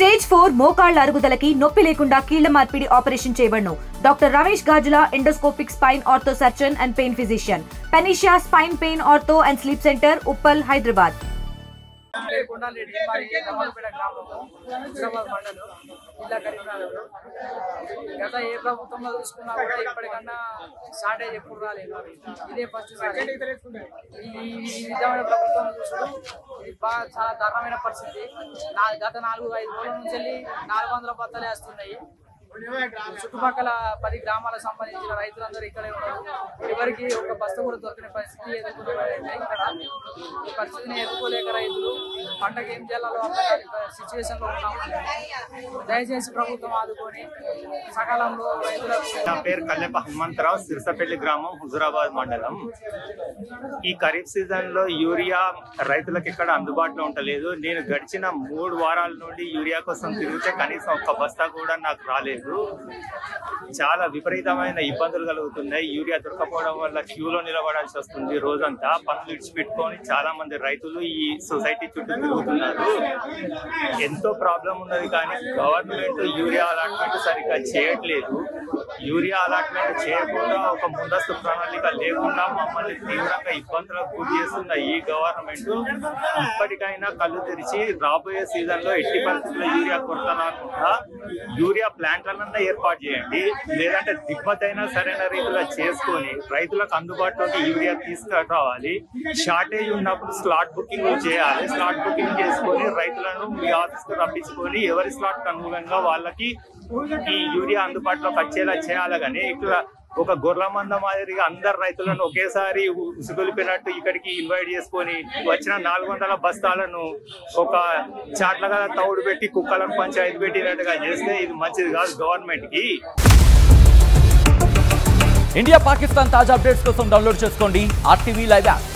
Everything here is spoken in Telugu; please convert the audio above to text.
స్టేజ్ 4 మోకాళ్ల అరుగుదలకి నొప్పి లేకుండా కీళ్ల మార్పిడి ఆపరేషన్ చేయబడును. Doctor Ramesh Gajula, endoscopic spine ortho surgeon and pain physician, Panacea spine pain ortho and sleep centre, Uppal, Hyderabad. గత ఏ ప్రభుత్వంలో చూసుకున్నా కూడా ఇప్పటికన్నా షార్టేజ్ ఎప్పుడు రాలేదు. ఇదే ఫస్ట్ సారి ఈ విధమైన ప్రభుత్వం చూసడం ఇది బాగా చాలా దారుణమైన పరిస్థితి. గత 4-5 రోజుల నుంచి వెళ్ళి 400 బత్తాలే వస్తున్నాయి. చుట్టుపక్కల 10 గ్రామాలకు సంబంధించిన రైతులందరూ ఇక్కడే ఉన్నారు. ఎవరికి ఒక బస్తా కూడా దొరికిన పరిస్థితి ఎదుర్కొంటున్నారంటే ఇక్కడ ఈ పరిస్థితిని ఎదుర్కోలేక రైతులు పంటకు ఏం చేయాలో సిచ్యువేషన్ లో ఉన్నాం. దయచేసి ప్రభుత్వం ఆదుకొని సకాలంలో రైతులకు. నా పేరు కల్లెప హనుమంతరావు, సిరిసపల్లి గ్రామం, హుజురాబాద్ మండలం. ఈ ఖరీఫ్ సీజన్ లో యూరియా రైతులకు ఇక్కడ అందుబాటులో ఉండలేదు. నేను గడిచిన 3 వారాల నుండి యూరియా కోసం తిరిగితే కనీసం ఒక్క బస్తా కూడా నాకు రాలేదు. చాలా విపరీతమైన ఇబ్బందులు కలుగుతున్నాయి. యూరియా దొరకపోవడం వల్ల క్యూలో నిలబడాల్సి వస్తుంది. రోజంతా పనులు విడిచిపెట్టుకొని చాలా మంది రైతులు ఈ సొసైటీ చుట్టూ తిరుగుతున్నారు. ఎంతో ప్రాబ్లం ఉన్నది, కానీ గవర్నమెంట్ యూరియా అలాట్మెంట్ సరిగ్గా చేయట్లేదు. యూరియా అలాట్మెంట్ చేయకుండా ఒక ముందస్తు ప్రణాళిక లేకుండా మమ్మల్ని తీవ్రంగా ఇబ్బందులకు గురి చేస్తున్న ఈ గవర్నమెంట్ ఇప్పటికైనా కళ్ళు తెరిచి రాబోయే సీజన్ లో ఎట్టి పరిస్థితుల్లో యూరియా కొరత రాకుండా యూరియా ప్లాంట్లన్నా ఏర్పాటు చేయండి. లేదంటే దిగుమతైనా సరైన రీతిలో చేసుకొని రైతులకు అందుబాటులోకి యూరియా తీసుకురావాలి. షార్టేజ్ ఉన్నప్పుడు స్లాట్ బుకింగ్ చేయాలి. స్లాట్ బుకింగ్ చేసుకొని రైతులను మీ ఆఫీస్కు రప్పించుకొని ఎవరి స్లాట్ అనుగుణంగా వాళ్ళకి ఈ యూరియా అందుబాటులోకి వచ్చేలా చేయాలి. కానీ ఇక్కడ ఒక గొర్రెల మంద మాదిరిగా అందరు రైతులను ఒకేసారి ఉసుగొలిపినట్టు ఇక్కడికి ఇన్వైట్ చేసుకొని వచ్చిన 400 బస్తాలను ఒక చాట్లగా తౌడు పెట్టి కుక్కలను పంచాయతీ పెట్టినట్టుగా చేస్తే ఇది మంచిది కాదు గవర్నమెంట్ కి. ఇండియా పాకిస్తాన్ తాజా అప్డేట్స్ కోసం డౌన్లోడ్ చేసుకోండి RTV లైవ్ యాప్.